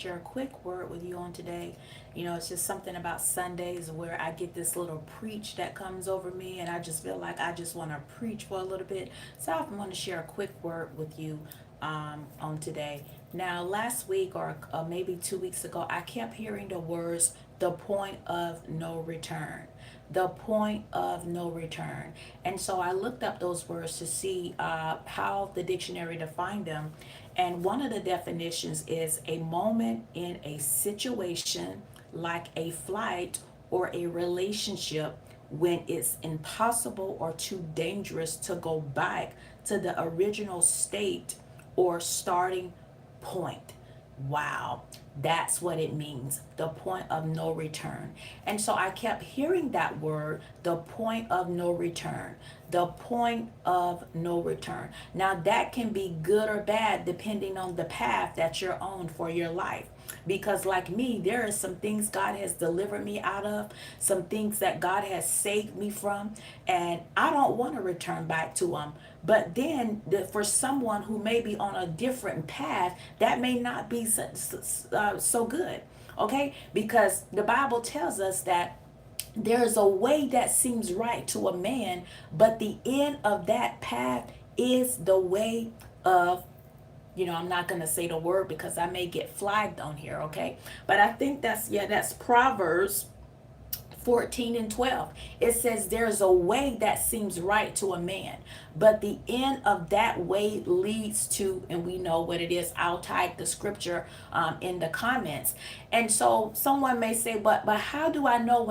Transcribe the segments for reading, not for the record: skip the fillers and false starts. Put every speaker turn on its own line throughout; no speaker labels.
share a quick word with you on today. It's just something about Sundays where I get this little preach that comes over me, and I just feel like I just want to preach for a little bit. So I want to share a quick word with you on today. Now, last week or maybe 2 weeks ago, I kept hearing the words, the point of no return. The point of no return. And so I looked up those words to see how the dictionary defined them. And one of the definitions is a moment in a situation like a flight or a relationship when it's impossible or too dangerous to go back to the original state or starting point. Wow, that's what it means, the point of no return. And so I kept hearing that word, the point of no return, the point of no return. Now, that can be good or bad depending on the path that you're on for your life. Because, like me, there are some things God has delivered me out of, some things that God has saved me from, and I don't want to return back to them. But then, for someone who may be on a different path, that may not be so good. Okay? Because the Bible tells us that there's a way that seems right to a man, but the end of that path is the way of, I'm not going to say the word because I may get flagged on here, okay? But I think that's Proverbs 14 and 12. It says there's a way that seems right to a man, but the end of that way leads to, and we know what it is. I'll type the scripture in the comments. And so someone may say, but how do I know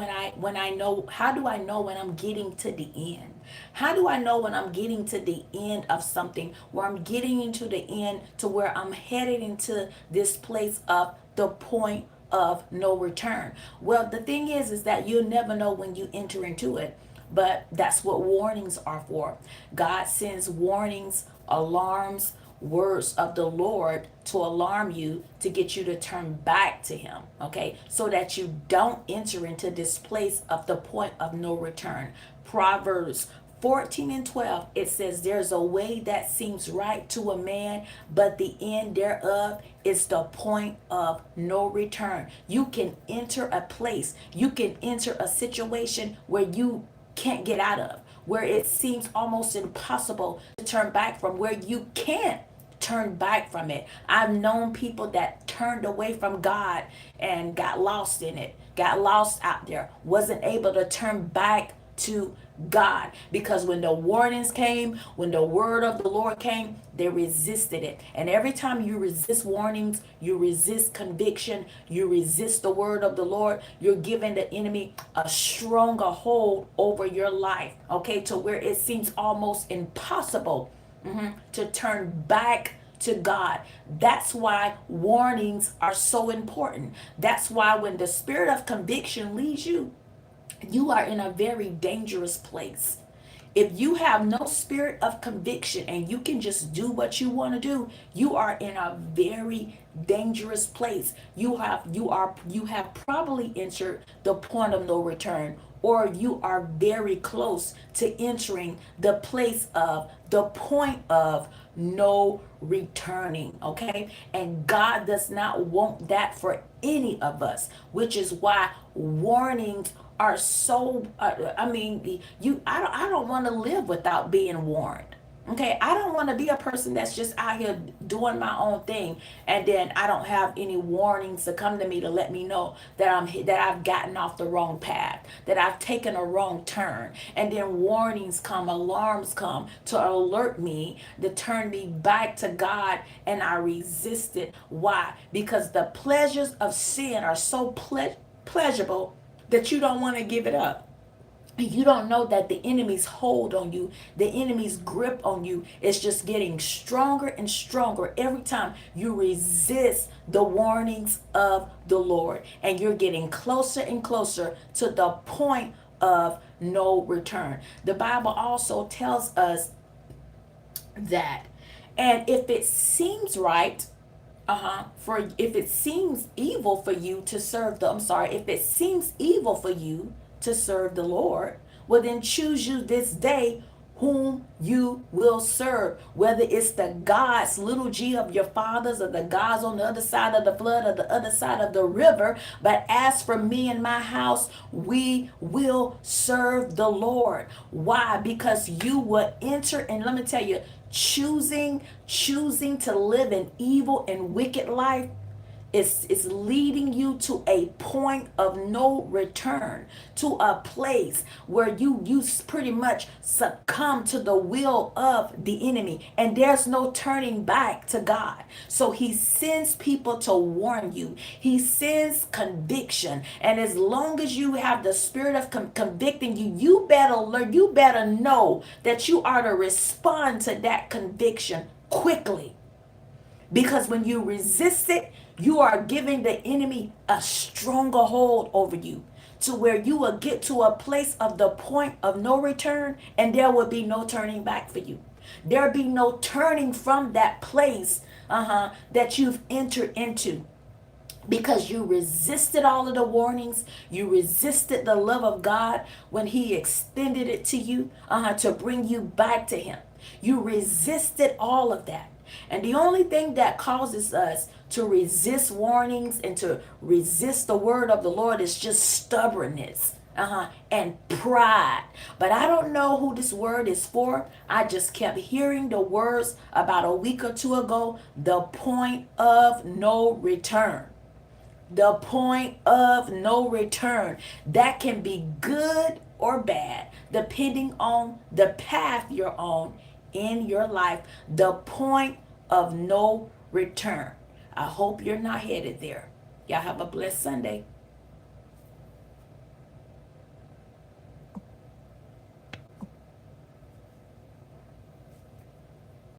how do I know when I'm getting to the end? How do I know when I'm getting to the end of something, where I'm getting into the end to where I'm headed into this place of the point of no return? Well, the thing is that you'll never know when you enter into it. But that's what warnings are for. God sends warnings, alarms, words of the Lord to alarm you, to get you to turn back to Him, okay? So that you don't enter into this place of the point of no return. Proverbs 14 and 12, it says, there's a way that seems right to a man, but the end thereof is the point of no return. You can enter a place, you can enter a situation where you can't get out of, where it seems almost impossible to turn back from, where you can't turn back from it. I've known people that turned away from God and got lost in it, got lost out there, wasn't able to turn back to God, because when the warnings came, when the word of the Lord came, they resisted it. And every time you resist warnings, you resist conviction, you resist the word of the Lord, you're giving the enemy a stronger hold over your life, okay, to where it seems almost impossible to turn back to God. That's why warnings are so important. That's why when the spirit of conviction leads you, you are in a very dangerous place. If you have no spirit of conviction and you can just do what you want to do, you are in a very dangerous place. You have probably entered the point of no return, or you are very close to entering the place of the point of no returning, okay? And God does not want that for any of us, which is why warnings are so I don't want to live without being warned. Okay, I don't want to be a person that's just out here doing my own thing, and then I don't have any warnings to come to me to let me know that I've gotten off the wrong path, that I've taken a wrong turn. And then warnings come, alarms come to alert me, to turn me back to God, and I resist it. Why? Because the pleasures of sin are so pleasurable that you don't want to give it up. You don't know that the enemy's hold on you, the enemy's grip on you is just getting stronger and stronger every time you resist the warnings of the Lord. And you're getting closer and closer to the point of no return. The Bible also tells us that, and if it seems right, for if it seems evil for you to serve the, I'm sorry, if it seems evil for you to serve the Lord, well then choose you this day whom you will serve, whether it's the gods, little g of your fathers, or the gods on the other side of the flood or the other side of the river. But as for me and my house, we will serve the Lord. Why? Because you will enter, and let me tell you, choosing to live an evil and wicked life is leading you to a point of no return, to a place where you pretty much succumb to the will of the enemy, and there's no turning back to God. So he sends people to warn you. He sends conviction, and as long as you have the spirit of convicting you, you better learn, you better know that you are to respond to that conviction quickly. Because when you resist it, you are giving the enemy a stronger hold over you, to where you will get to a place of the point of no return, and there will be no turning back for you. There'll be no turning from that place that you've entered into, because you resisted all of the warnings. You resisted the love of God when he extended it to you to bring you back to him. You resisted all of that. And the only thing that causes us to resist warnings and to resist the word of the Lord is just stubbornness and pride. But I don't know who this word is for. I just kept hearing the words about a week or two ago, the point of no return. The point of no return. That can be good or bad, depending on the path you're on in your life. The point of no return. I hope you're not headed there. Y'all have a blessed Sunday.